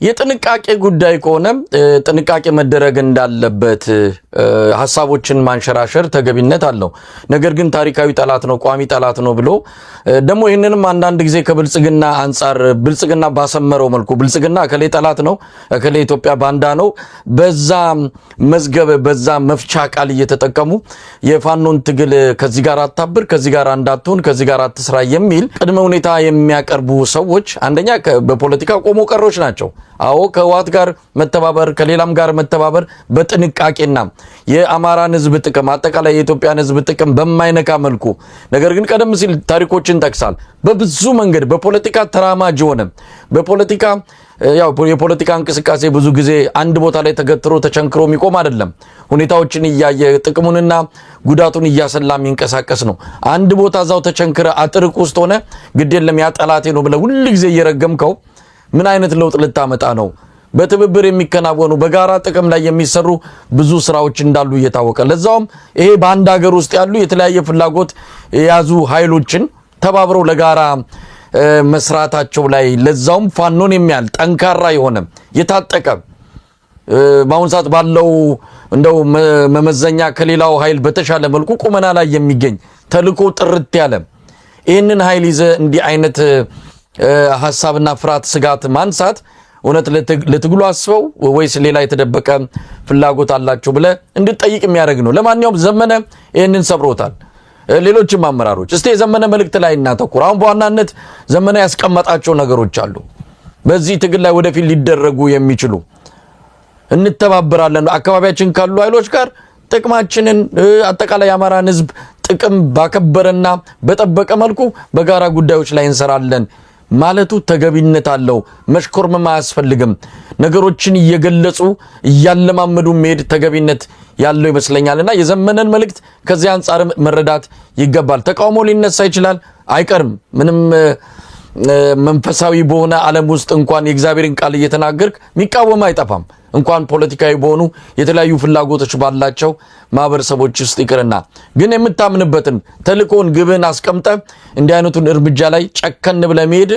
የጥንቃቄ ጉዳይ ከሆነ ጥንቃቄ መደረግ እንዳለበት ሐሳቦችን ማንሸራሸር ተገቢነት አለው። ነገር ግን ታሪካዊ ጠላት ነው ቋሚ ጠላት ነው ብሎ ደግሞ ይሄንንም አንዳንድ ጊዜ ከብልጽግና አንፃር ብልጽግና ባሰመረው መልኩ ብልጽግና ከሌ ጠላት ነው ከሌ ኢትዮጵያ ባንዳ ነው በዛ መዝገብ በዛ መፍቻ ቃል እየተጠቀሙ የፋኖን ትግል ከዚህ ጋር አታብር ከዚህ ጋር እንዳትሆን ከዚህ ጋር አትስራ የሚል ቅድመ ሁኔታ የሚያቀርቡ ሰዎች አንደኛ በፖለቲካ ቆሞ ቀሮች ናቸው። አዎ ከዋት ጋር መተባበር ከሌላም ጋር መተባበር በጥንቃቄና የአማራን ህዝብ ጥቅም አጠቃላይ የኢትዮጵያን ህዝብ ጥቅም በማይነካ መልኩ ነገር ግን ቀደም ሲል ታሪኮችን ጠቅሳል በብዙ መንገድ በፖለቲካ ተራማጅ ሆነ በፖለቲካ ያው የፖለቲካ እንቅስቃሴ ብዙ ጊዜ አንድ ቦታ ላይ ተገትሮ ተቸንክሮ የሚቆም አይደለም ሁኔታዎችን ያየ ጥቅሙንና ጉዳቱን ያሰላ የሚንቀሳቀስ ነው አንድ ቦታ ዛው ተቸንክረ አጥርቅ ውስጥ ሆነ ግድ የለም ያ ጠላቴ ነው ብለ ሁሉ ጊዜ እየረገምከው ምን አይነት ለውጥ ልታመጣ ነው በትብብር የሚከናወኑ በጋራ ጥቅም ላይ የሚሰሩ ብዙ ስራዎች እንዳሉ እየታወቀ ለዛውም ይሄ በአንድ ሀገር ውስጥ ያሉ የተለያየ ፍላጎት የያዙ ኃይሎችን ተባብረው ለጋራ መስራታቸው ላይ ለዛውም ፋኖን የሚያል ጠንካራ የሆነ የታጠቀ ባሁን ሰዓት ባለው እንደው መመዘኛ ከሌላው ኃይል በተሻለ መልኩ ቁመና ላይ የሚገኝ ተልቆ ጥርት ያለ ይሄንን ኃይል ይዘ እንዲህ አይነት ሐሳብና ፍርሃት ስጋት ማንሳት እውነት ለትግሉ አስበው ወይስ ሌላ የተደበቀ ፍላጎት አላቸው ብለ እንድትጠይቅ የሚያደርግ ነው ለማንኛውም ዘመነ ይሄንን ሰብሮታል ሌሎችም አመራሮች እስቲ የዘመነ መልእክት ላይ እናተኩር አሁን በዋናነት ዘመነ ያስቀመጣቸው ነገሮች አሉ በዚህ ትግል ላይ ወደፊት ሊደረጉ የሚችሉ እንተባበራለን አካባቢያችን ካሉ ኃይሎች ጋር ጥቅማችንን አጠቃላይ አማራን ህዝብ ጥቅም ባከበረና በጠበቀ መልኩ በጋራ ጉዳዮች ላይ እንሰራለን ማለቱ ተገቢነት አለው መሽኮርም ማያስፈልግም ነገሮችን እየገለጹ እያለማመዱ መሄድ ተገቢነት ያለው ይመስለኛልና የዘመነን መልእክት ከዚህ አንፃር መረዳት ይገባል ተቃውሞ ሊነሳ ይችላል አይቀርም ምንም መንፈሳዊ በሆነ ዓለም ውስጥ እንኳን የእግዚአብሔርን ቃል እየተናገርክ ሚቃወም አይጠፋም እንኳን ፖለቲካዊ በሆኑ የተለያዩ ፍላጎቶች ባላቸው ማህበረሰቦች ውስጥ ይቅርና ግን የምታምንበትን ተልኮን ግብን አስቀምጠ እንዲህ አይነቱን እርምጃ ላይ ጨከን ብለ መሄድ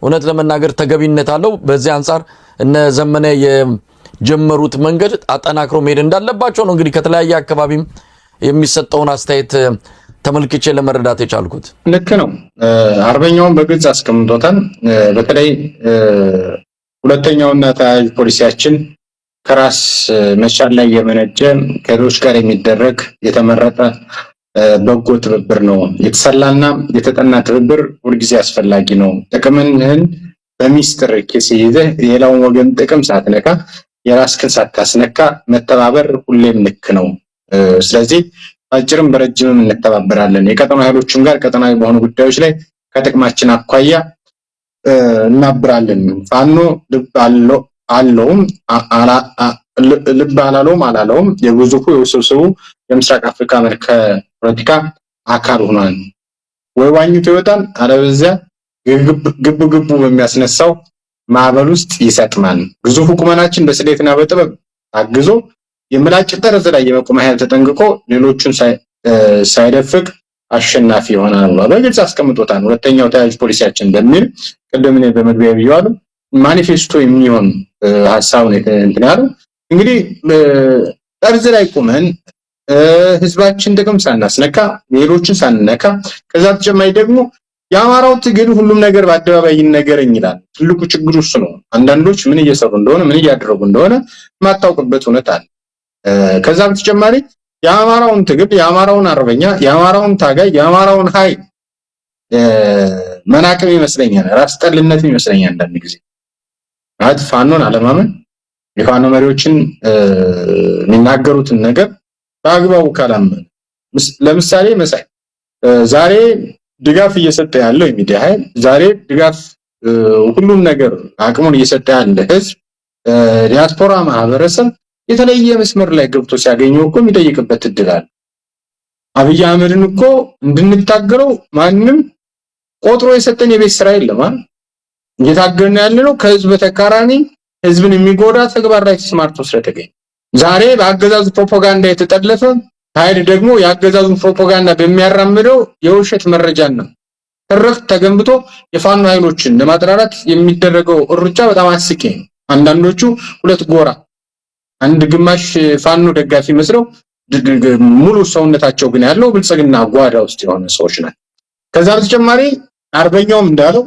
እውነት ለመናገር ተገቢነት አለው በዚህ አንፃር እነ ዘመነ የጀመሩት መንገድ አጠናክሮ መሄድ እንዳለባቸው ነው እንግዲህ ከተለያየ አካባቢም የሚሰጠውን አስተያየት ተመልክቼ ለመረዳት የቻልኩት ልክ ነው አርበኛውን በግልጽ አስቀምጦታል በተለይ ሁለተኛውና ተያያዥ ፖሊሲያችን ከራስ መቻል ላይ የመነጨ ከሌሎች ጋር የሚደረግ የተመረጠ በጎ ትብብር ነው የተሰላና የተጠና ትብብር ሁልጊዜ አስፈላጊ ነው ጥቅምህን በሚስጥር ኪስ ይዘህ የሌላውን ወገን ጥቅም ሳትነካ የራስህን ሳታስነካ መተባበር ሁሌም ልክ ነው ስለዚህ አጭርም በረጅምም እንተባበራለን የቀጠናው ኃይሎችም ጋር ቀጠናዊ በሆኑ ጉዳዮች ላይ ከጥቅማችን አኳያ እናብራለን ፋኖ ልብ አላለውም የግዙፉ የውስብስቡ የምስራቅ አፍሪካ መልከ ፖለቲካ አካል ሆኗል ወይ ዋኝቶ ይወጣል አለበዚያ ግብ በሚያስነሳው ማዕበል ውስጥ ይሰጥማል ግዙፉ ቁመናችን በስሌትና በጥበብ አግዞ የምላጭ ጠርዝ ላይ የመቆም ኃይል ተጠንቅቆ ሌሎቹን ሳይደፍቅ አሸናፊ ይሆናል ብሎ በግልጽ አስቀምጦታል ሁለተኛው ተያያዥ ፖሊሲያችን በሚል ቀደም ነው በመግቢያው ይያሉ ማኒፌስቶ የሚሆን ሐሳብ ነው እንትን ያለው እንግዲህ ጠርዝ ላይ ቆመን ህዝባችን ጥቅም ሳናስነካ ሌሎችን ሳንነካ ከዛ ተጨማሪ ደግሞ የአማራው ትግል ሁሉም ነገር በአደባባይ ይነገረኝ ይላል ትልቁ ችግሩ እሱ ነው አንዳንዶች ምን እየሰሩ እንደሆነ ምን እያደረጉ እንደሆነ ማታውቅበት ሁኔታ አለ ከዛ በተጨማሪ የአማራውን ትግል የአማራውን አርበኛ የአማራውን ታጋይ የአማራውን ኃይል መናቅም ይመስለኛል ራስ ጠልነት ይመስለኛል አንዳንድ ጊዜ ማለት ፋኖን አለማመን የፋኖ መሪዎችን የሚናገሩትን ነገር በአግባቡ ካላመን ለምሳሌ መሳይ ዛሬ ድጋፍ እየሰጠ ያለው የሚዲያ ኃይል ዛሬ ድጋፍ ሁሉም ነገር አቅሙን እየሰጠ ያለ ህዝብ ዲያስፖራ ማህበረሰብ የተለየ መስመር ላይ ገብቶ ሲያገኘው እኮ የሚጠይቅበት እድል አለ አብይ አህመድን እኮ እንድንታገረው ማንንም ቆጥሮ የሰጠን የቤት ስራ የለም አይደል እየታገልን ያለነው ከህዝብ ተቃራኒ ህዝብን የሚጎዳ ተግባር ላይ ተስማርቶ ስለተገኘ ዛሬ በአገዛዙ ፕሮፓጋንዳ የተጠለፈ ኃይል ደግሞ የአገዛዙን ፕሮፓጋንዳ በሚያራምደው የውሸት መረጃን ነው ትርክት ተገንብቶ የፋኖ ኃይሎችን ለማጥራራት የሚደረገው ሩጫ በጣም አስቂኝ ነው። አንዳንዶቹ ሁለት ጎራ አንድ ግማሽ ፋኖ ደጋፊ መስለው ሙሉ ሰውነታቸው ግን ያለው ብልጽግና ጓዳ ውስጥ የሆነ ሰዎች ናቸው። ከዛ በተጨማሪ አርበኛውም እንዳለው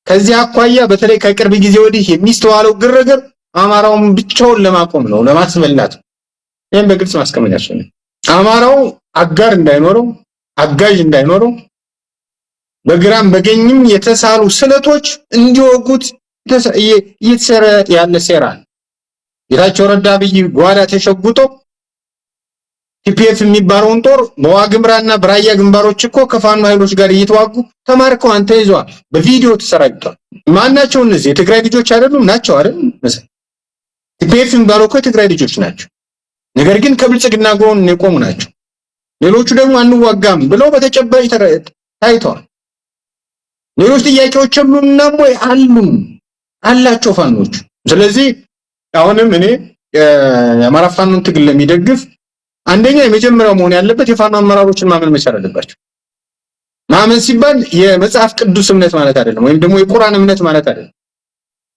ከዚህ አኳያ በተለይ ከቅርብ ጊዜ ወዲህ የሚስተዋለው ግርግር አማራውን ብቻውን ለማቆም ነው፣ ለማስበላት ነው። ይሄን በግልጽ ማስቀመጥ ያስፈልጋል። አማራው አጋር እንዳይኖረው፣ አጋዥ እንዳይኖረው በግራም በገኝም የተሳሉ ስለቶች እንዲወጉት እየተሰራ ያለ ሴራ ጌታቸው ረዳ አብይ ጓዳ ተሸጉጦ ቲፒኤፍ የሚባለውን ጦር በዋግምራና በራያ ግንባሮች እኮ ከፋኖ ኃይሎች ጋር እየተዋጉ ተማርከው አንተ ይዟል፣ በቪዲዮ ተሰራጭቷል። ማናቸው እነዚህ? የትግራይ ልጆች አይደሉም ናቸው አይደል? ቲፒኤፍ የሚባለው እኮ የትግራይ ልጆች ናቸው። ነገር ግን ከብልጽግና ጎን የቆሙ ናቸው። ሌሎቹ ደግሞ አንዋጋም ብለው በተጨባጭ ታይተዋል። ሌሎች ጥያቄዎች ሁሉና ወይ አላቸው ፋኖች። ስለዚህ አሁንም እኔ የአማራ ፋኖን ትግል ለሚደግፍ አንደኛ የመጀመሪያው መሆን ያለበት የፋኖ አመራሮችን ማመን መቻል አለባቸው። ማመን ሲባል የመጽሐፍ ቅዱስ እምነት ማለት አይደለም፣ ወይም ደግሞ የቁርአን እምነት ማለት አይደለም።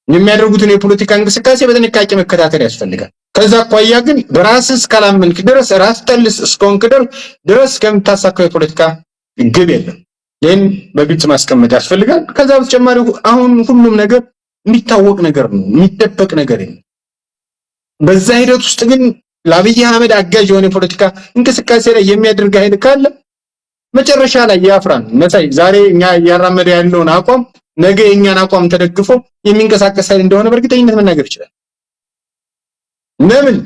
የሚያደርጉትን የፖለቲካ እንቅስቃሴ በጥንቃቄ መከታተል ያስፈልጋል። ከዛ አኳያ ግን በራስህ እስካላመንክ ድረስ ራስ ጠልስ እስከሆንክ ድረስ ከምታሳካው የፖለቲካ ግብ የለም። ይህን በግልጽ ማስቀመጥ ያስፈልጋል። ከዛ በተጨማሪ አሁን ሁሉም ነገር የሚታወቅ ነገር ነው፣ የሚደበቅ ነገር የለም። በዛ ሂደት ውስጥ ግን ለአብይ አህመድ አጋዥ የሆነ የፖለቲካ እንቅስቃሴ ላይ የሚያደርግ ኃይል ካለ መጨረሻ ላይ ያፍራን። መሳይ ዛሬ እኛ እያራመደ ያለውን አቋም ነገ የኛን አቋም ተደግፎ የሚንቀሳቀስ ኃይል እንደሆነ በእርግጠኝነት መናገር ይችላል። ለምን?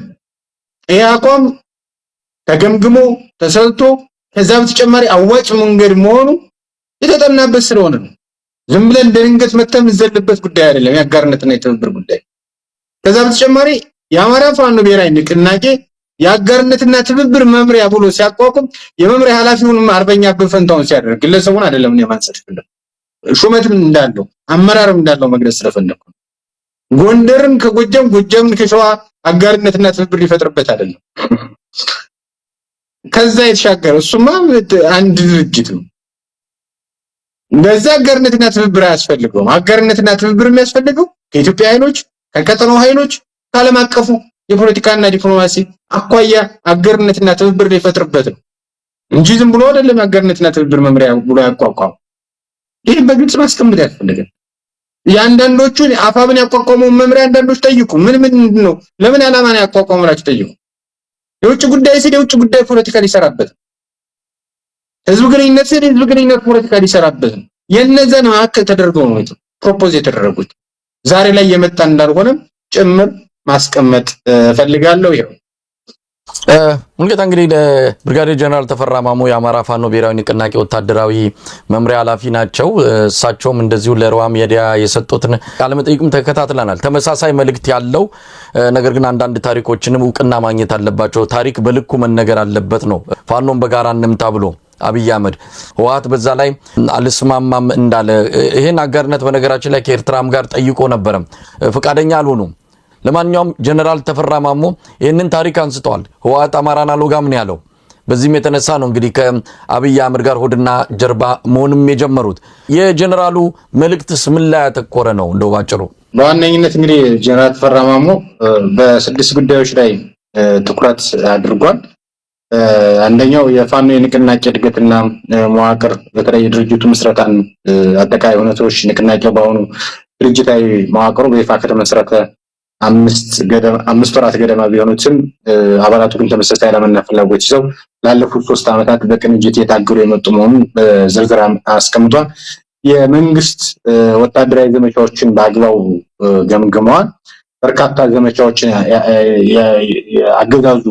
ይሄ አቋም ተገምግሞ ተሰልቶ ከዛ በተጨማሪ አዋጭ መንገድ መሆኑ የተጠናበት ስለሆነ ነው። ዝም ብለን ድንገት መተም ዘለበት ጉዳይ አይደለም፣ የአጋርነትና የትብብር ጉዳይ። ከዛ በተጨማሪ የአማራ ፋኖ ብሔራዊ ንቅናቄ የአጋርነትና ትብብር መምሪያ ብሎ ሲያቋቁም የመምሪያ ኃላፊውንም አርበኛ በፈንታውን ሲያደርግ ግለሰቡን አይደለም እኔ ማንሳት ፈልጌ ሹመትም እንዳለው አመራርም እንዳለው መግለጽ ስለፈለኩ ጎንደርን ከጎጃም ጎጃምን ከሸዋ አጋርነትና ትብብር ሊፈጥርበት አይደለም። ከዛ የተሻገረ እሱማ አንድ ድርጅት ነው። እንደዛ አጋርነትና ትብብር አያስፈልገውም። አጋርነትና ትብብር የሚያስፈልገው ከኢትዮጵያ ኃይሎች፣ ከቀጠናው ኃይሎች፣ ከዓለም አቀፉ የፖለቲካና ዲፕሎማሲ አኳያ አጋርነትና ትብብር ሊፈጥርበት ነው እንጂ ዝም ብሎ አይደለም አጋርነትና ትብብር መምሪያ ብሎ ያቋቋመው። ይሄ በግልጽ ማስቀመጥ ያስፈልጋል። ያንዳንዶቹን አፋብን ያቋቋመው መምሪያ አንዳንዶች ጠይቁ፣ ምን ነው ለምን ዓላማ ነው ያቋቋመላችሁ ጠይቁ። የውጭ ጉዳይ ሲል የውጭ ጉዳይ ፖለቲካ ሊሰራበት፣ ህዝብ ግንኙነት ሲል ህዝብ ግንኙነት ፖለቲካ ሊሰራበት የነዛን ማዕከል ተደርገው ነው ፕሮፖዝ የተደረጉት። ዛሬ ላይ የመጣ እንዳልሆነ ጭምር ማስቀመጥ ፈልጋለሁ። ይሄው እንግዲህ ለብርጋዴር ጀነራል ተፈራ ማሞ የአማራ ፋኖ ብሔራዊ ንቅናቄ ወታደራዊ መምሪያ ኃላፊ ናቸው። እሳቸውም እንደዚሁ ለሮሃ ሚዲያ የሰጡትን ቃለ መጠይቅም ተከታትለናል። ተመሳሳይ መልእክት ያለው ነገር ግን አንዳንድ ታሪኮችንም እውቅና ማግኘት አለባቸው፣ ታሪክ በልኩ መነገር አለበት ነው። ፋኖን በጋራ እንምታ ብሎ አብይ አህመድ ህወሓት በዛ ላይ አልስማማም እንዳለ ይሄን አጋርነት በነገራችን ላይ ከኤርትራም ጋር ጠይቆ ነበረ፣ ፈቃደኛ አልሆኑም። ለማንኛውም ጀነራል ተፈራ ማሞ ይህንን ታሪክ አንስተዋል። ህወሓት አማራን አልወጋም ነው ያለው። በዚህም የተነሳ ነው እንግዲህ ከአብይ አህመድ ጋር ሆድና ጀርባ መሆንም የጀመሩት። የጀነራሉ መልእክትስ ምን ላይ ያተኮረ ነው? እንደው ባጭሩ በዋነኝነት እንግዲህ ጀነራል ተፈራ ማሞ በስድስት ጉዳዮች ላይ ትኩረት አድርጓል። አንደኛው የፋኖ የንቅናቄ እድገትና መዋቅር፣ በተለይ የድርጅቱ ምስረታን አጠቃላይ ሁኔታዎች፣ ንቅናቄው በአሁኑ ድርጅታዊ መዋቅሩ በይፋ ከተመሰረተ አምስት ወራት ገደማ ቢሆኑትም አባላቱ ግን ተመሳሳይ ዓላማና ፍላጎት ይዘው ላለፉት 3 ዓመታት በቅንጅት የታገሉ የመጡ መሆኑን ዝርዝር አስቀምጧል። የመንግስት ወታደራዊ ዘመቻዎችን በአግባቡ ገምግመዋል። በርካታ ዘመቻዎችን አገዛዙ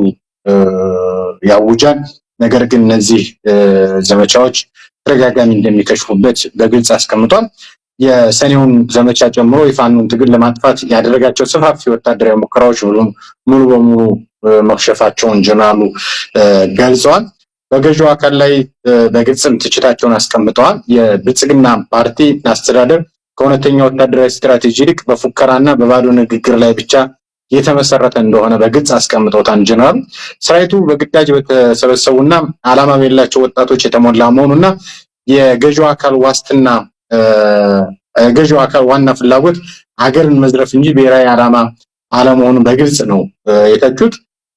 ያውጃል። ነገር ግን እነዚህ ዘመቻዎች ተደጋጋሚ እንደሚከሽፉበት በግልጽ አስቀምጧል። የሰኔውን ዘመቻ ጨምሮ የፋኖን ትግል ለማጥፋት ያደረጋቸው ሰፋፊ ወታደራዊ ሙከራዎች ሙሉ በሙሉ መክሸፋቸውን ጀነራሉ ገልጸዋል። በገዢው አካል ላይ በግልጽም ትችታቸውን አስቀምጠዋል። የብልጽግና ፓርቲ አስተዳደር ከእውነተኛ ወታደራዊ ስትራቴጂ ይልቅ በፉከራና በባዶ ንግግር ላይ ብቻ የተመሰረተ እንደሆነ በግልጽ አስቀምጠውታል። ጀነራሉ ሰራዊቱ በግዳጅ በተሰበሰቡና ዓላማ የሌላቸው ወጣቶች የተሞላ መሆኑና የገዢው አካል ዋስትና ገዢው አካል ዋና ፍላጎት ሀገርን መዝረፍ እንጂ ብሔራዊ ዓላማ አለመሆኑን በግልጽ ነው የተቹት።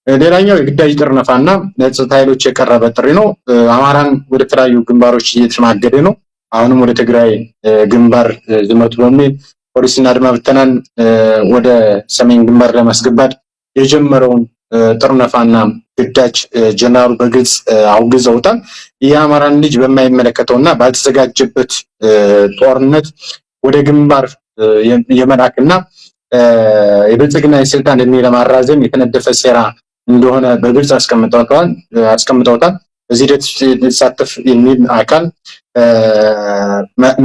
ሌላኛው የግዳጅ ጥርነፋና ለጸጥታ ኃይሎች የቀረበ ጥሪ ነው። አማራን ወደ ተለያዩ ግንባሮች እየተማገደ ነው። አሁንም ወደ ትግራይ ግንባር ዝመቱ በሚል ፖሊስና አድማ ብተናን ወደ ሰሜን ግንባር ለማስገባት የጀመረውን ጥርነፋና ግዳጅ ጀነራሉ በግልጽ አውግዘውታል። የአማራን ልጅ በማይመለከተውና ባልተዘጋጀበት ጦርነት ወደ ግንባር የመላክና የብልጽግና የስልጣን እድሜ ለማራዘም የተነደፈ ሴራ እንደሆነ በግልጽ አስቀምጠውታል። በዚህ ሂደት ሊሳተፍ የሚል አካል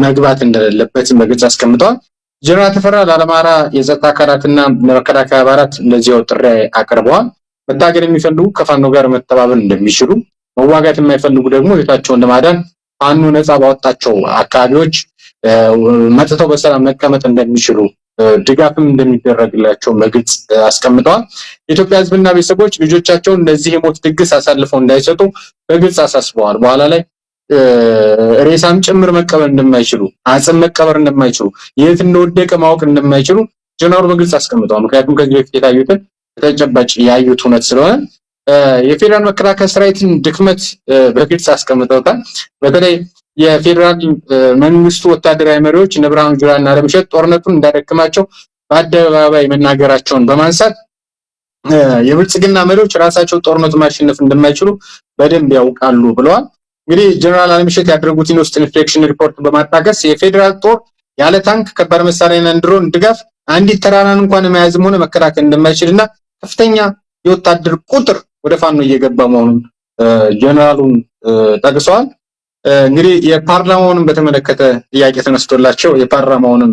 መግባት እንደሌለበትም በግልጽ አስቀምጠዋል። ጀነራል ተፈራ ለአማራ የጸጥታ አካላትና ለመከላከያ አባላት እንደዚያው ጥሪ አቅርበዋል። መታገል የሚፈልጉ ከፋኖ ጋር መተባበር እንደሚችሉ፣ መዋጋት የማይፈልጉ ደግሞ ህይወታቸውን ለማዳን ፋኖ ነፃ ባወጣቸው አካባቢዎች መጥተው በሰላም መቀመጥ እንደሚችሉ ድጋፍም እንደሚደረግላቸው በግልጽ አስቀምጠዋል። የኢትዮጵያ ህዝብና ቤተሰቦች ልጆቻቸውን ለዚህ የሞት ድግስ አሳልፈው እንዳይሰጡ በግልጽ አሳስበዋል። በኋላ ላይ ሬሳም ጭምር መቀበል እንደማይችሉ፣ አጽም መቀበር እንደማይችሉ፣ የት እንደወደቀ ማወቅ እንደማይችሉ ጀነራሉ በግልጽ አስቀምጠዋል። ምክንያቱም ከዚህ በፊት የታዩትን በተጨባጭ ያዩት እውነት ስለሆነ የፌዴራል መከላከያ ሰራዊትን ድክመት በግልጽ አስቀምጠውታል። በተለይ የፌዴራል መንግስቱ ወታደራዊ መሪዎች እነ ብርሃኑ ጁላና አለምሸት ጦርነቱን እንዳደክማቸው በአደባባይ መናገራቸውን በማንሳት የብልጽግና መሪዎች ራሳቸው ጦርነቱን ማሸነፍ እንደማይችሉ በደንብ ያውቃሉ ብለዋል። እንግዲህ ጀነራል አለምሸት ያደረጉትን የውስጥ ኢንስፔክሽን ሪፖርት በማጣቀስ የፌዴራል ጦር ያለ ታንክ ከባድ መሳሪያና ድሮን ድጋፍ አንዲት ተራራን እንኳን መያዝም ሆነ መከላከል እንደማይችልና ከፍተኛ የወታደር ቁጥር ወደ ፋኖ እየገባ መሆኑን ጀነራሉን ጠቅሰዋል። እንግዲህ የፓርላማውንም በተመለከተ ጥያቄ ተነስቶላቸው የፓርላማውንም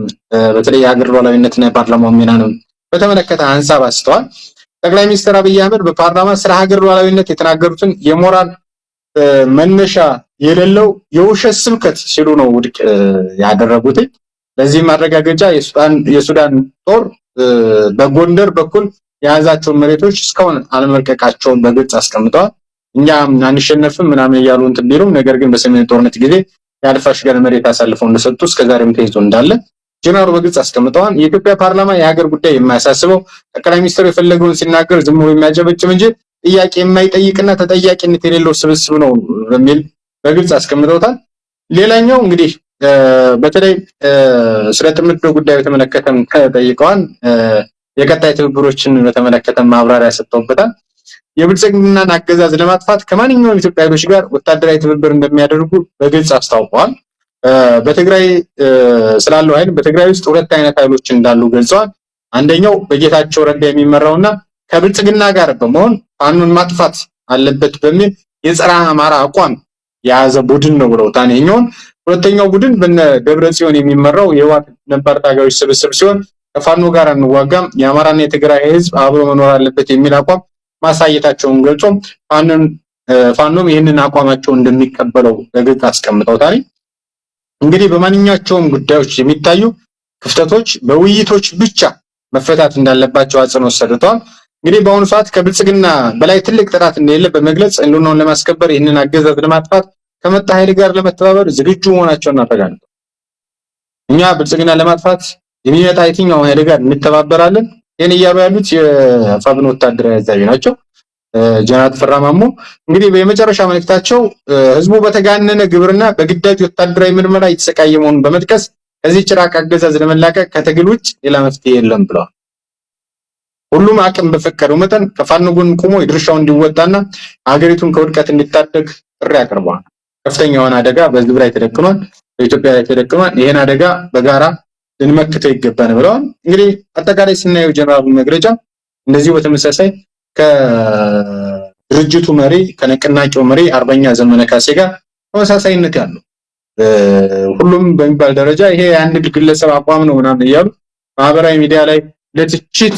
በተለይ የሀገር ሉዓላዊነትና የፓርላማው ሚናንም በተመለከተ ሀሳብ አንስተዋል። ጠቅላይ ሚኒስትር አብይ አህመድ በፓርላማ ስለ ሀገር ሉዓላዊነት የተናገሩትን የሞራል መነሻ የሌለው የውሸት ስብከት ሲሉ ነው ውድቅ ያደረጉት። ለዚህ ማረጋገጫ የሱዳን ጦር በጎንደር በኩል የያዛቸውን መሬቶች እስካሁን አለመልቀቃቸውን በግልጽ አስቀምጠዋል። እኛም አንሸነፍም ምናምን እያሉ እንትን ቢሉም ነገር ግን በሰሜን ጦርነት ጊዜ የአልፋሽጋን መሬት አሳልፈው እንደሰጡ እስከዛሬም ተይዞ እንዳለ ጀነራሉ በግልጽ አስቀምጠዋል። የኢትዮጵያ ፓርላማ የሀገር ጉዳይ የማያሳስበው ጠቅላይ ሚኒስትሩ የፈለገውን ሲናገር ዝም ብሎ የሚያጨበጭብ እንጂ ጥያቄ የማይጠይቅና ተጠያቂነት የሌለው ስብስብ ነው በሚል በግልጽ አስቀምጠውታል። ሌላኛው እንግዲህ በተለይ ስለ ጥምዶ ጉዳይ በተመለከተም ተጠይቀዋል። የቀጣይ ትብብሮችን በተመለከተ ማብራሪያ ሰጥተውበታል። የብልጽግናን አገዛዝ ለማጥፋት ከማንኛውም ኢትዮጵያውያን ጋር ወታደራዊ ትብብር እንደሚያደርጉ በግልጽ አስታውቀዋል። በትግራይ ስላለው ኃይል በትግራይ ውስጥ ሁለት አይነት ኃይሎች እንዳሉ ገልጸዋል። አንደኛው በጌታቸው ረዳ የሚመራውና ከብልጽግና ጋር በመሆን ፋኖን ማጥፋት አለበት በሚል የጸረ አማራ አቋም የያዘ ቡድን ነው ብለውታል። ይሄኛውን ሁለተኛው ቡድን በነ ደብረጽዮን የሚመራው የህወሓት ነባር ታጋዮች ስብስብ ሲሆን ከፋኖ ጋር እንዋጋም የአማራና የትግራይ ህዝብ አብሮ መኖር አለበት የሚል አቋም ማሳየታቸውን ገልጾ ፋኖም ይህንን አቋማቸውን እንደሚቀበለው በግልጽ አስቀምጠውታል። እንግዲህ በማንኛቸውም ጉዳዮች የሚታዩ ክፍተቶች በውይይቶች ብቻ መፈታት እንዳለባቸው አጽንኦት ሰጥተዋል። እንግዲህ በአሁኑ ሰዓት ከብልጽግና በላይ ትልቅ ጥራት እንደሌለ በመግለጽ ህልውናውን ለማስከበር ይህንን አገዛዝ ለማጥፋት ከመጣ ኃይል ጋር ለመተባበር ዝግጁ መሆናቸውን አረጋግጠዋል። እኛ ብልጽግና ለማጥፋት የሚመጣ የትኛው ኃይል ጋር እንተባበራለን ይህን እያሉ ያሉት የፋኖ ወታደራዊ አዛዥ ናቸው። ጀነራል ተፈራ ማሞ እንግዲህ በመጨረሻ መልእክታቸው ህዝቡ በተጋነነ ግብርና በግዳጅ ወታደራዊ ምርመራ እየተሰቃየ መሆኑን በመጥቀስ ከዚህ ጭራቅ አገዛዝ ለመላቀቅ ከትግል ውጭ ሌላ መፍትሄ የለም ብለዋል። ሁሉም አቅም በፈቀደው መጠን ከፋኖ ጎን ቆሞ የድርሻውን እንዲወጣና ሀገሪቱን ከውድቀት እንዲታደግ ጥሪ አቅርበዋል። ከፍተኛ የሆነ አደጋ በህዝብ ላይ ተደቅኗል፣ በኢትዮጵያ ላይ ተደቅኗል። ይሄን አደጋ በጋራ ልንመክተው ይገባል ብለዋል። እንግዲህ አጠቃላይ ስናየው ጀነራሉ መግለጫ እንደዚሁ በተመሳሳይ ከድርጅቱ መሪ ከንቅናቄው መሪ አርበኛ ዘመነ ካሴ ጋር ተመሳሳይነት ያለው ሁሉም በሚባል ደረጃ ይሄ አንድ ግለሰብ አቋም ነው ምናምን እያሉ ማህበራዊ ሚዲያ ላይ ለትችት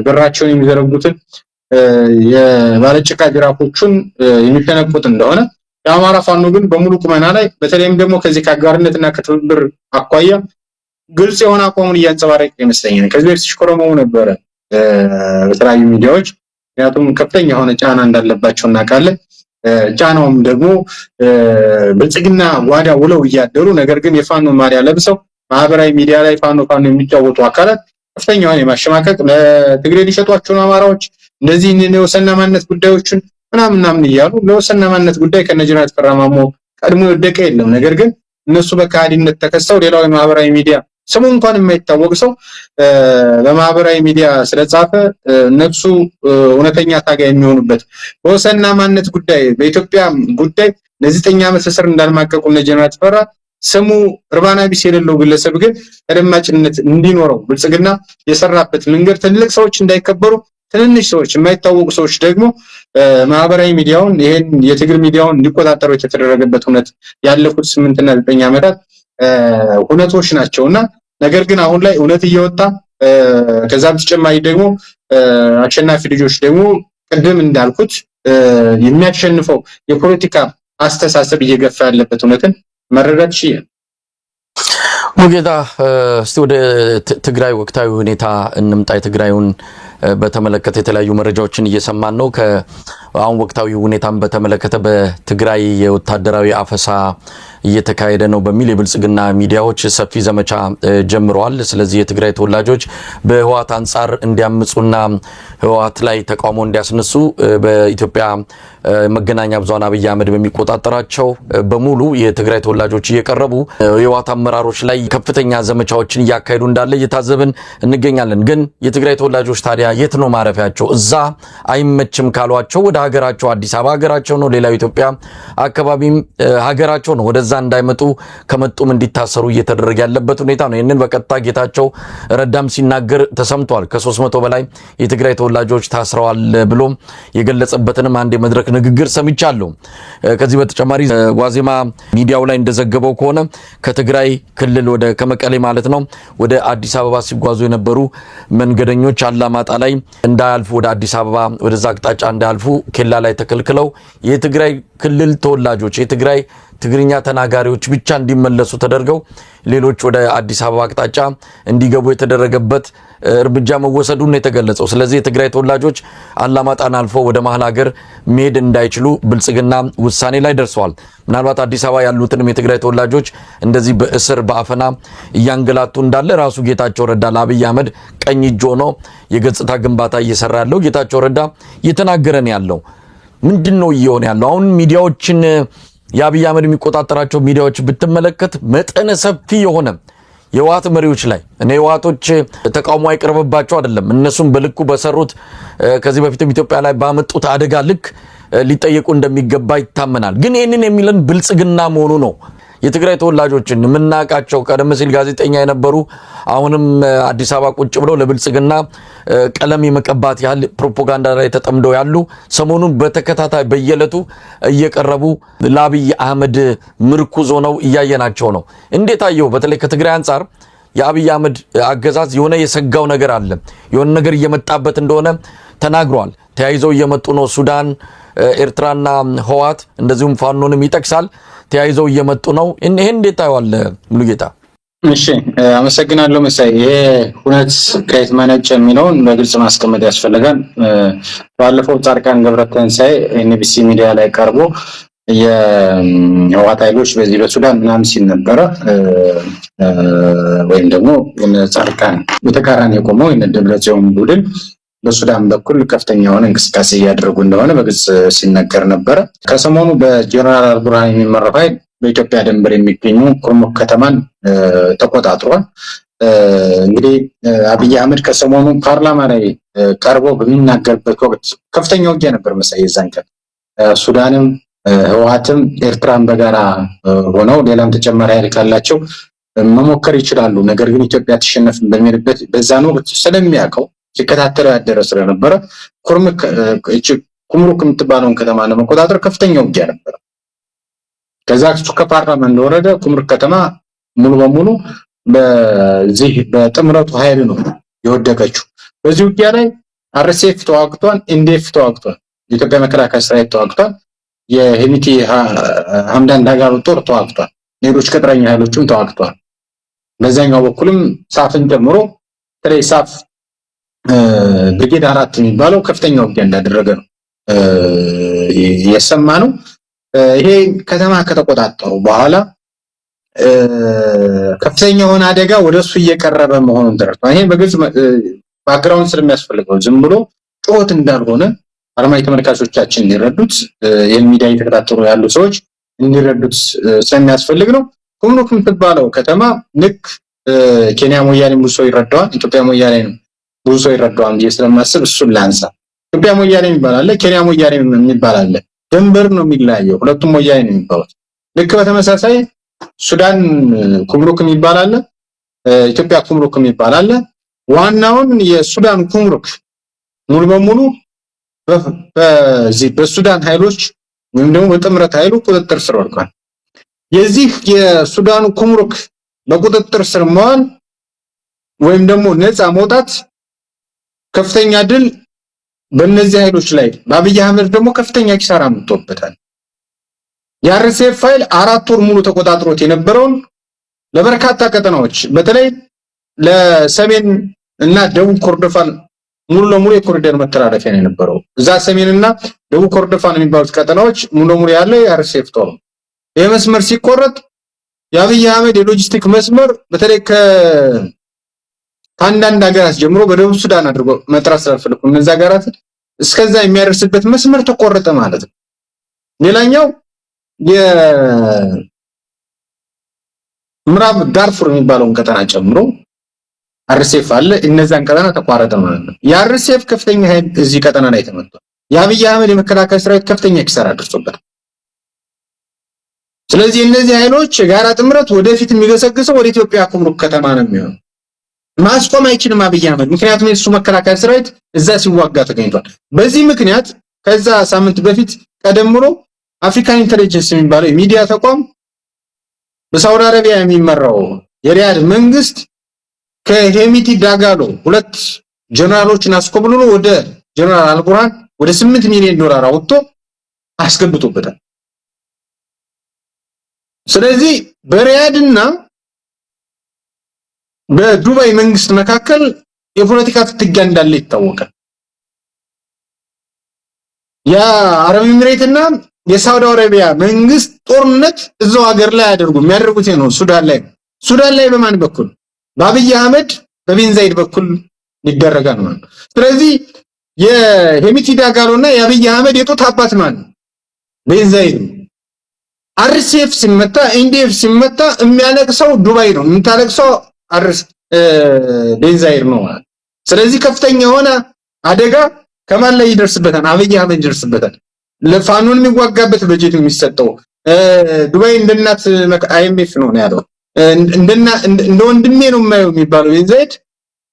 በራቸውን የሚዘረጉትን የባለጭቃ ጅራፎቹን የሚፈነቁት እንደሆነ የአማራ ፋኖ ግን በሙሉ ቁመና ላይ በተለይም ደግሞ ከዚህ ከአጋርነትና ከትብብር አኳያ ግልጽ የሆነ አቋሙን እያንጸባረቀ ይመስለኛል። ከዚህ በፊት ሲሽኮረመው ነበረ በተለያዩ ሚዲያዎች፣ ምክንያቱም ከፍተኛ የሆነ ጫና እንዳለባቸው እናውቃለን። ጫናውም ደግሞ ብልጽግና ዋዳ ውለው እያደሩ ነገር ግን የፋኖ ማሊያ ለብሰው ማህበራዊ ሚዲያ ላይ ፋኖ የሚጫወቱ አካላት ከፍተኛውን የማሸማቀቅ ለትግሬ ሊሸጧቸው አማራዎች እንደዚህ የወሰንና ማንነት ጉዳዮችን ምናምን እያሉ ለወሰንና ማንነት ጉዳይ ከነጀነራል ተፈራማሞ ቀድሞ የወደቀ የለም። ነገር ግን እነሱ በካዲነት ተከሰው ሌላው የማህበራዊ ሚዲያ ስሙ እንኳን የማይታወቅ ሰው በማህበራዊ ሚዲያ ስለጻፈ እነሱ እውነተኛ ታጋይ የሚሆኑበት በወሰንና ማንነት ጉዳይ በኢትዮጵያ ጉዳይ ለ9 ዓመት እስር እንዳልማቀቁ ለጀነራል ተፈራ ስሙ እርባና ቢስ የሌለው ግለሰብ ግን ተደማጭነት እንዲኖረው ብልጽግና የሰራበት መንገድ ትልቅ ሰዎች እንዳይከበሩ ትንንሽ ሰዎች የማይታወቁ ሰዎች ደግሞ ማህበራዊ ሚዲያውን ይሄን የትግል ሚዲያውን እንዲቆጣጠሩ የተደረገበት ሁኔታ ያለፉት 8 እና 9 ዓመታት ሁነቶች ናቸውና ነገር ግን አሁን ላይ እውነት እየወጣ ከዛ በተጨማሪ ደግሞ አሸናፊ ልጆች ደግሞ ቅድም እንዳልኩት የሚያሸንፈው የፖለቲካ አስተሳሰብ እየገፋ ያለበት ሁኔታን መረዳት ይችላል። ሙሉጌታ እስቲ ወደ ትግራይ ወቅታዊ ሁኔታ እንምጣ። የትግራዩን በተመለከተ የተለያዩ መረጃዎችን እየሰማን ነው። አሁን ወቅታዊ ሁኔታን በተመለከተ በትግራይ የወታደራዊ አፈሳ እየተካሄደ ነው በሚል የብልጽግና ሚዲያዎች ሰፊ ዘመቻ ጀምረዋል። ስለዚህ የትግራይ ተወላጆች በህወሓት አንጻር እንዲያምጹና ህወሓት ላይ ተቃውሞ እንዲያስነሱ በኢትዮጵያ መገናኛ ብዙሃን አብይ አህመድ በሚቆጣጠራቸው በሙሉ የትግራይ ተወላጆች እየቀረቡ የህወሓት አመራሮች ላይ ከፍተኛ ዘመቻዎችን እያካሄዱ እንዳለ እየታዘብን እንገኛለን። ግን የትግራይ ተወላጆች ታዲያ የት ነው ማረፊያቸው? እዛ አይመችም ካሏቸው ወደ ሀገራቸው አዲስ አበባ ሀገራቸው ነው፣ ሌላው ኢትዮጵያ አካባቢም ሀገራቸው ነው። ወደዛ እንዳይመጡ ከመጡም እንዲታሰሩ እየተደረገ ያለበት ሁኔታ ነው። ይህንን በቀጥታ ጌታቸው ረዳም ሲናገር ተሰምቷል። ከ300 በላይ የትግራይ ተወላጆች ታስረዋል ብሎ የገለጸበትንም አንድ የመድረክ ንግግር ሰምቻለሁ። ከዚህ በተጨማሪ ዋዜማ ሚዲያው ላይ እንደዘገበው ከሆነ ከትግራይ ክልል ወደ ከመቀሌ ማለት ነው ወደ አዲስ አበባ ሲጓዙ የነበሩ መንገደኞች አላማጣ ላይ እንዳያልፉ ወደ አዲስ አበባ ወደዛ አቅጣጫ እንዳያልፉ ኬላ ላይ ተከልክለው የትግራይ ክልል ተወላጆች የትግራይ ትግርኛ ተናጋሪዎች ብቻ እንዲመለሱ ተደርገው ሌሎች ወደ አዲስ አበባ አቅጣጫ እንዲገቡ የተደረገበት እርምጃ መወሰዱን የተገለጸው። ስለዚህ የትግራይ ተወላጆች አላማጣን አልፎ ወደ መሃል ሀገር መሄድ እንዳይችሉ ብልጽግና ውሳኔ ላይ ደርሰዋል። ምናልባት አዲስ አበባ ያሉትንም የትግራይ ተወላጆች እንደዚህ በእስር በአፈና እያንገላቱ እንዳለ ራሱ ጌታቸው ረዳ ለአብይ አህመድ ቀኝ እጅ ሆኖ የገጽታ ግንባታ እየሰራ ያለው ጌታቸው ረዳ እየተናገረን ያለው ምንድነው እየሆነ ያለው? አሁን ሚዲያዎችን የአብይ አህመድ የሚቆጣጠራቸው ሚዲያዎች ብትመለከት መጠነ ሰፊ የሆነ የህወሓት መሪዎች ላይ እኔ ህወሓቶች ተቃውሞ አይቀርብባቸው አይደለም፣ እነሱም በልኩ በሰሩት ከዚህ በፊትም ኢትዮጵያ ላይ ባመጡት አደጋ ልክ ሊጠየቁ እንደሚገባ ይታመናል። ግን ይህንን የሚለን ብልጽግና መሆኑ ነው። የትግራይ ተወላጆችን የምናውቃቸው ቀደም ሲል ጋዜጠኛ የነበሩ አሁንም አዲስ አበባ ቁጭ ብለው ለብልጽግና ቀለም የመቀባት ያህል ፕሮፓጋንዳ ላይ ተጠምደው ያሉ ሰሞኑን በተከታታይ በየዕለቱ እየቀረቡ ለአብይ አህመድ ምርኩዝ ሆነው እያየናቸው ነው። እንዴት አየው? በተለይ ከትግራይ አንጻር የአብይ አህመድ አገዛዝ የሆነ የሰጋው ነገር አለ፣ የሆነ ነገር እየመጣበት እንደሆነ ተናግሯል። ተያይዘው እየመጡ ነው። ሱዳን፣ ኤርትራና ህወሓት እንደዚሁም ፋኖንም ይጠቅሳል። ተያይዘው እየመጡ ነው። ይሄን እንዴት ታየዋለህ ሙሉጌታ? እሺ አመሰግናለሁ መሳይ። ይሄ ሁነት ከየት መነጨ የሚለውን በግልጽ ማስቀመጥ ያስፈልጋል። ባለፈው ጻድቃን ገብረትንሳኤ ኤንቢሲ ሚዲያ ላይ ቀርቦ የህወሓት ኃይሎች በዚህ በሱዳን ምናምን ሲል ነበረ። ወይም ደግሞ ጻድቃን በተቃራኒ የቆመው የደብረጽዮን ቡድን በሱዳን በኩል ከፍተኛ የሆነ እንቅስቃሴ እያደረጉ እንደሆነ በግልጽ ሲነገር ነበረ። ከሰሞኑ በጀነራል አልቡርሃን የሚመራው ኃይል በኢትዮጵያ ድንበር የሚገኙ ኩርሙክ ከተማን ተቆጣጥሯል። እንግዲህ አብይ አህመድ ከሰሞኑ ፓርላማ ላይ ቀርቦ በሚናገርበት ወቅት ከፍተኛ ውጊያ ነበር መሳይ። የዛን ቀን ሱዳንም ህወሓትም ኤርትራን በጋራ ሆነው ሌላም ተጨማሪ ኃይል ካላቸው መሞከር ይችላሉ። ነገር ግን ኢትዮጵያ ትሸነፍ በሚልበት በዛን ወቅት ስለሚያውቀው ሲከታተለው ያደረ ስለነበረ ኩምሩክ የምትባለውን ከተማ ለመቆጣጠር ከፍተኛ ውጊያ ነበር። ከዛ ከፓርላማ እንደወረደ ኩምሩክ ከተማ ሙሉ በሙሉ በዚህ በጥምረቱ ኃይል ነው የወደቀችው። በዚህ ውጊያ ላይ አርኤስኤፍ ተዋግቷል፣ ኤንዲኤፍ ተዋግቷል፣ የኢትዮጵያ መከላከያ ሰራዊት ተዋግቷል፣ የሄሚቲ ሐምዳን ዳጋሎ ጦር ተዋግቷል፣ ሌሎች ቅጥረኛ ኃይሎችም ተዋግቷል። በዛኛው በኩልም ሳፍን ጨምሮ ሳፍ ብርጌድ 4 የሚባለው ከፍተኛ ውጊያ እንዳደረገ ነው የሰማነው። ይሄ ከተማ ከተቆጣጠሩ በኋላ ከፍተኛ የሆነ አደጋ ወደሱ እየቀረበ መሆኑን ተረድቷል። ይሄ በግልጽ ባክግራውንድ ስለሚያስፈልገው ዝም ብሎ ጩኸት እንዳልሆነ አድማጭ ተመልካቾቻችን እንዲረዱት ይህን ሚዲያ እየተከታተሉ ያሉ ሰዎች እንዲረዱት ስለሚያስፈልግ ነው። ኩምሩክ የምትባለው ከተማ ልክ ኬንያ ሞያሌ ብዙ ሰው ይረዳዋል፣ ኢትዮጵያ ሞያሌ ነው ብዙ ሰው ይረዳዋል ብዬ ስለማስብ እሱን ላንሳ። ኢትዮጵያ ሞያሌ የሚባል አለ፣ ኬንያ ሞያሌ የሚባል አለ። ድንበር ነው የሚለያየው፣ ሁለቱም ሞያሌ ነው የሚባሉት። ልክ በተመሳሳይ ሱዳን ኩምሩክ የሚባል አለ፣ ኢትዮጵያ ኩምሩክ የሚባል አለ። ዋናውን የሱዳን ኩምሩክ ሙሉ በሙሉ በሱዳን ኃይሎች ወይም ደግሞ በጥምረት ኃይሉ ቁጥጥር ስር ወድቋል። የዚህ የሱዳኑ ኩምሩክ በቁጥጥር ስር መዋል ወይም ደግሞ ነፃ መውጣት ከፍተኛ ድል በእነዚህ ኃይሎች ላይ በአብይ አህመድ ደግሞ ከፍተኛ ኪሳራ መጥቶበታል። የአርኤስኤፍ ኃይል 4 ወር ሙሉ ተቆጣጥሮት የነበረውን ለበርካታ ቀጠናዎች በተለይ ለሰሜን እና ደቡብ ኮርዶፋን ሙሉ ለሙሉ የኮሪደር መተላለፊያ ነው የነበረው። እዛ ሰሜንና ደቡብ ኮርዶፋን የሚባሉት ቀጠናዎች ሙሉ ለሙሉ ያለ የአርኤስኤፍ ጦር ነው። ይህ መስመር ሲቆረጥ የአብይ አህመድ የሎጂስቲክ መስመር በተለይ ከአንዳንድ ሀገራት ጀምሮ በደቡብ ሱዳን አድርጎ መጥራት ስላልፈለኩ እነዛ ሀገራት እስከዛ የሚያደርስበት መስመር ተቆረጠ ማለት ነው። ሌላኛው የምዕራብ ዳርፉር የሚባለውን ቀጠና ጨምሮ አርኤስኤፍ አለ። እነዛን ቀጠና ተቋረጠ ማለት ነው። የአርኤስኤፍ ከፍተኛ ኃይል እዚህ ቀጠና ላይ ተመቷል። የአብይ አህመድ የመከላከያ ሰራዊት ከፍተኛ ኪሳራ ደርሶበታል። ስለዚህ እነዚህ ኃይሎች የጋራ ጥምረት ወደፊት የሚገሰግሰው ወደ ኢትዮጵያ ኩምሩክ ከተማ ነው የሚሆነው። ማስቆም አይችልም አብይ አህመድ፣ ምክንያቱም የሱ መከላከያ ሰራዊት እዛ ሲዋጋ ተገኝቷል። በዚህ ምክንያት ከዛ ሳምንት በፊት ቀደም ብሎ አፍሪካን ኢንተለጀንስ የሚባለው የሚዲያ ተቋም በሳውዲ አረቢያ የሚመራው የሪያድ መንግስት ከሄሚቲ ዳጋሎ 2 ጀነራሎችን አስኮብልሎ ወደ ጀነራል አልቡርሃን ወደ 8 ሚሊዮን ዶላር አውጥቶ አስገብቶበታል። ስለዚህ በሪያድና በዱባይ መንግስት መካከል የፖለቲካ ፍትጊያ እንዳለ ይታወቃል። የአረብ ኤሚሬትና የሳውዲ አረቢያ መንግስት ጦርነት እዛው ሀገር ላይ የሚያደርጉት ነው። ሱዳን ላይ በማን በኩል? በአብይ አህመድ በቤን ዛይድ በኩል ይደረጋል ማለት ነው። ስለዚህ የሄሚቲ ዳጋሎና የአብይ አህመድ የጦት አባት ማለት ነው ቤን ዛይድ። አርኤስኤፍ ሲመታ ኤንዲኤፍ ሲመታ የሚያለቅሰው ዱባይ ነው፣ የምታለቅሰው ቤን ዛይድ ነው ማለት። ስለዚህ ከፍተኛ የሆነ አደጋ ከማን ላይ ይደርስበታል? አብይ አህመድ ይደርስበታል። ለፋኖን የሚዋጋበት በጀት የሚሰጠው ዱባይ እንደናት አይኤምኤፍ ነው ያለው። እንደ ወንድሜ ነው የማየው የሚባለው ቤን ዛይድ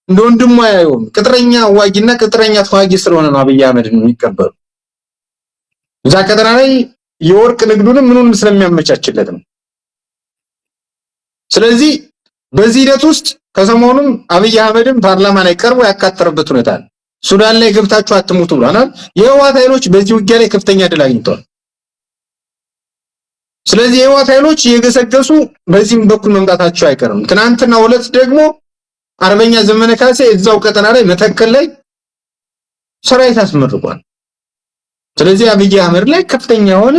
እንደ ወንድሙ አያየውም። ቅጥረኛ ዋጊና ቅጥረኛ ተዋጊ ስለሆነ ነው አብይ አህመድ የሚቀበሉ። እዛ ቀጠና ላይ የወርቅ ንግዱንም ምኑን ስለሚያመቻችለት ነው። ስለዚህ በዚህ ሂደት ውስጥ ከሰሞኑም አብይ አህመድም ፓርላማ ላይ ቀርቦ ያካተረበት ሁኔታ አለ። ሱዳን ላይ ገብታችሁ አትሙቱ ብለናል። የህወሓት ኃይሎች በዚህ ውጊያ ላይ ከፍተኛ ድል አግኝተዋል። ስለዚህ የህወሓት ኃይሎች እየገሰገሱ በዚህም በኩል መምጣታቸው አይቀርም። ትናንትና ሁለት ደግሞ አርበኛ ዘመነ ካሴ እዛው ቀጠና ላይ መተከል ላይ ሰራዊት አስመርቋል። ስለዚህ አብይ አህመድ ላይ ከፍተኛ የሆነ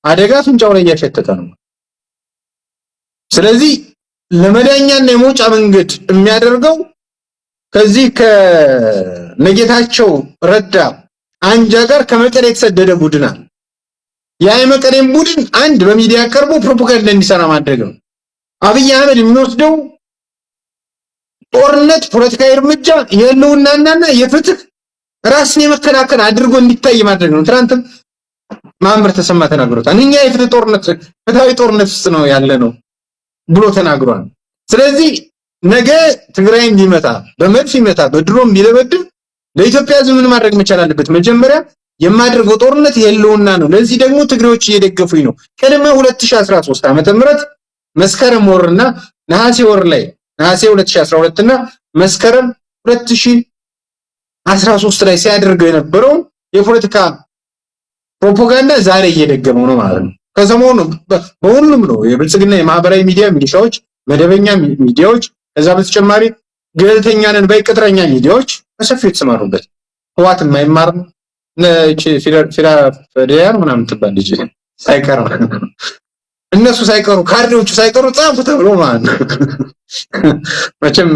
አደጋ ፍንጫው ላይ እያሸተተ ነው። ስለዚህ ለመዳኛና የመውጫ መንገድ የሚያደርገው ከዚህ ከነጌታቸው ረዳ አንጃ ጋር ከመቀሌ የተሰደደ ቡድን አለ። ያ የመቀሌን ቡድን አንድ በሚዲያ ቀርቦ ፕሮፓጋንዳ እንዲሰራ ማድረግ ነው። አብይ አህመድ የሚወስደው ጦርነት ፖለቲካዊ እርምጃ የህልውናና የፍትህ ራስን የመከላከል አድርጎ እንዲታይ ማድረግ ነው። ትናንትም ማምር ተሰማ ተናግሮታል። እኛ የፍትህ ጦርነት ፍትሃዊ ጦርነት ውስጥ ነው ያለ ነው ብሎ ተናግሯል። ስለዚህ ነገ ትግራይን ቢመታ በመድፍ ይመታ በድሮም ቢለበድብ ለኢትዮጵያ ህዝብ ምን ማድረግ መቻል አለበት? መጀመሪያ የማድረገው ጦርነት የህልውና ነው። ለዚህ ደግሞ ትግሬዎች እየደገፉኝ ነው። ቅድመ 2013 ዓመተ ምህረት መስከረም ወርና ነሐሴ ወር ላይ ነሐሴ 2012 እና መስከረም 2013 ላይ ሲያደርገው የነበረው የፖለቲካ ፕሮፓጋንዳ ዛሬ እየደገመው ነው ማለት ነው። ከሰሞኑ በሁሉም ነው የብልጽግና የማህበራዊ ሚዲያ ሚዲያዎች፣ መደበኛ ሚዲያዎች፣ ከዛ በተጨማሪ ገለልተኛ ነን ባይ ቅጥረኛ ሚዲያዎች በሰፊው የተሰማሩበት። ህወሓት የማይማር ፊላዴልፊያ ምናምን ትባል ልጅ ሳይቀር እነሱ ሳይቀሩ ካድሬዎቹ ሳይቀሩ ጻፉ ተብሎ ማለት ነው። መቼም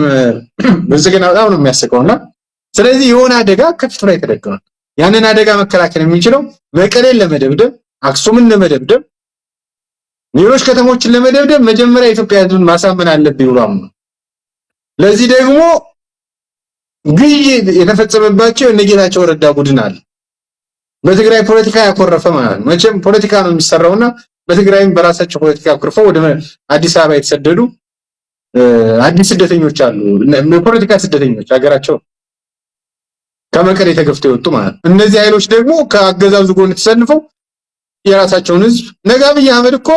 ብልጽግና በጣም ነው የሚያስቀውና ስለዚህ የሆነ አደጋ ከፊቱ ላይ ተደቅኗል። ያንን አደጋ መከላከል የሚችለው መቀሌን ለመደብደብ፣ አክሱምን ለመደብደብ፣ ሌሎች ከተሞችን ለመደብደብ መጀመሪያ የኢትዮጵያ ሕዝብን ማሳመን አለብኝ ብሎ አምኗል። ለዚህ ደግሞ ግይ የተፈጸመባቸው የነጌታቸው ረዳ ቡድን አለ። በትግራይ ፖለቲካ ያኮረፈ ማለት ነው። መቼም ፖለቲካ ነው የሚሰራውና በትግራይም በራሳቸው ፖለቲካ አኩርፈው ወደ አዲስ አበባ የተሰደዱ አዲስ ስደተኞች አሉ። የፖለቲካ ስደተኞች ሀገራቸው ከመቀሌ ተገፍተው የወጡ ማለት ነው። እነዚህ ኃይሎች ደግሞ ከአገዛዙ ጎን ተሰልፈው የራሳቸውን ህዝብ ነገ አብይ አህመድ እኮ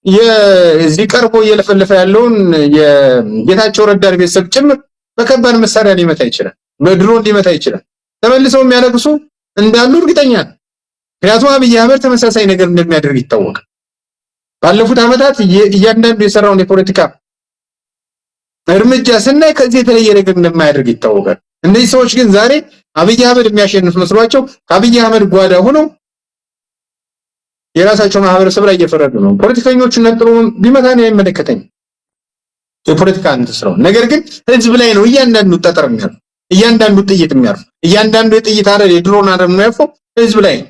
የዚህ ቀርቦ እየለፈለፈ ያለውን የጌታቸው ረዳን ቤተሰብ ጭምር በከባድ መሳሪያ ሊመታ ይችላል፣ በድሮን ሊመታ ይችላል። ተመልሰው የሚያለቅሱ እንዳሉ እርግጠኛ ነኝ። ምክንያቱም አብይ አህመድ ተመሳሳይ ነገር እንደሚያደርግ ይታወቃል። ባለፉት ዓመታት እያንዳንዱ የሰራውን የፖለቲካ እርምጃ ስናይ ከዚህ የተለየ ነገር እንደማያደርግ ይታወቃል። እነዚህ ሰዎች ግን ዛሬ አብይ አህመድ የሚያሸንፍ መስሏቸው ከአብይ አህመድ ጓዳ ሆነው የራሳቸው ማህበረሰብ ላይ እየፈረዱ ነው። ፖለቲከኞቹን ነጥሎ ቢመታን አይመለከተኝም፣ የፖለቲካ እንትስራው ነገር ግን ህዝብ ላይ ነው እያንዳንዱ ጠጠር የሚያርፍ፣ እያንዳንዱ ጥይት የሚያርፍ፣ እያንዳንዱ የጥይት አረር የድሮን አረር የሚያርፈው ህዝብ ላይ ነው።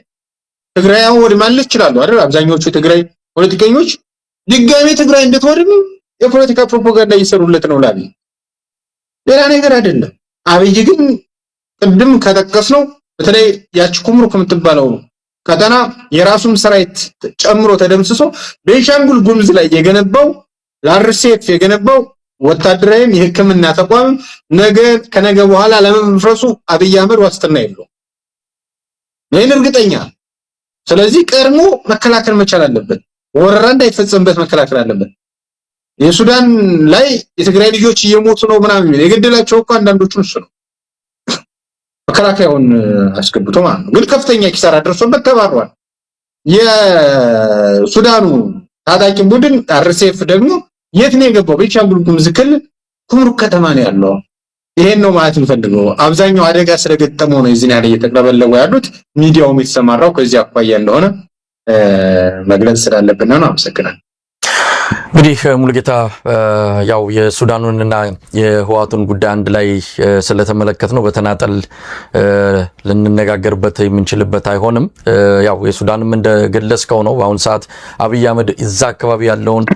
ትግራይ አሁን ወድማለች ይችላሉ አይደል? አብዛኞቹ ትግራይ ፖለቲከኞች ድጋሜ ትግራይ እንድትወድም የፖለቲካ ፕሮፓጋንዳ እየሰሩለት ነው ለአብይ፣ ሌላ ነገር አይደለም። አብይ ግን ቅድም ከጠቀስነው በተለይ ያቺ ኩምሩክ የምትባለው ቀጠና የራሱን ሰራዊት ጨምሮ ተደምስሶ ቤንሻንጉል ጉምዝ ላይ የገነባው ለአርሴፍ የገነባው ወታደራዊም የሕክምና ተቋም ነገ ከነገ በኋላ ለመፍረሱ አብይ አህመድ ዋስትና የለውም። ይሄን እርግጠኛ። ስለዚህ ቀድሞ መከላከል መቻል አለበት። ወረራ እንዳይፈጸምበት መከላከል አለበት። የሱዳን ላይ የትግራይ ልጆች እየሞቱ ነው ምናምን የገደላቸው እኮ አንዳንዶቹን እሱ ነው መከላከያውን አስገብቶ ማለት ነው። ግን ከፍተኛ ኪሳራ ደርሶበት ተባሯል። የሱዳኑ ታጣቂ ቡድን አርሴፍ ደግሞ የት ነው የገባው? ቤንሻንጉል ጉሙዝ ክልል ኩምሩክ ከተማ ነው ያለው። ይሄን ነው ማለት እንፈልገው። አብዛኛው አደጋ ስለገጠመው ነው እዚህ ላይ እየተቀበለው ያሉት። ሚዲያውም የተሰማራው ከዚህ አኳያ እንደሆነ መግለጽ ስላለብን ነው። አመሰግናለሁ። እንግዲህ ሙሉጌታ ያው የሱዳኑንና የህዋቱን ጉዳይ አንድ ላይ ስለተመለከት ነው በተናጠል ልንነጋገርበት የምንችልበት አይሆንም። ያው የሱዳንም እንደገለጽከው ነው። በአሁን ሰዓት አብይ አህመድ እዛ አካባቢ ያለውን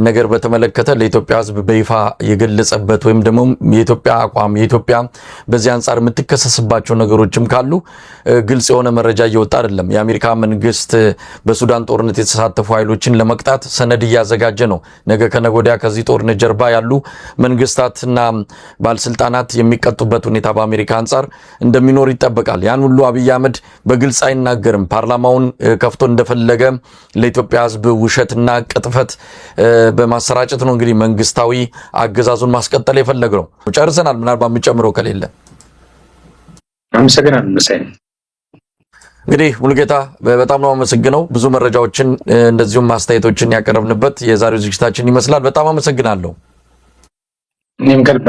ነገር በተመለከተ ለኢትዮጵያ ህዝብ በይፋ የገለጸበት ወይም ደግሞ የኢትዮጵያ አቋም የኢትዮጵያ በዚህ አንጻር የምትከሰስባቸው ነገሮችም ካሉ ግልጽ የሆነ መረጃ እየወጣ አይደለም። የአሜሪካ መንግስት በሱዳን ጦርነት የተሳተፉ ኃይሎችን ለመቅጣት ሰነድ እያዘጋጀ ነው። ነገ ከነገ ወዲያ ከዚህ ጦርነት ጀርባ ያሉ መንግስታትና ባለስልጣናት የሚቀጡበት ሁኔታ በአሜሪካ አንጻር እንደሚኖር ይጠበቃል። ያን ሁሉ አብይ አህመድ በግልጽ አይናገርም። ፓርላማውን ከፍቶ እንደፈለገ ለኢትዮጵያ ህዝብ ውሸትና ቅጥፈት በማሰራጨት ነው እንግዲህ መንግስታዊ አገዛዙን ማስቀጠል የፈለገው። ጨርሰናል። ምናልባት የምጨምረው ከሌለ አመሰግናለሁ። መሳይ እንግዲህ ሙሉጌታ በጣም ነው አመሰግነው። ብዙ መረጃዎችን እንደዚሁም ማስተያየቶችን ያቀረብንበት የዛሬው ዝግጅታችን ይመስላል። በጣም አመሰግናለሁ። እኔም ከልብ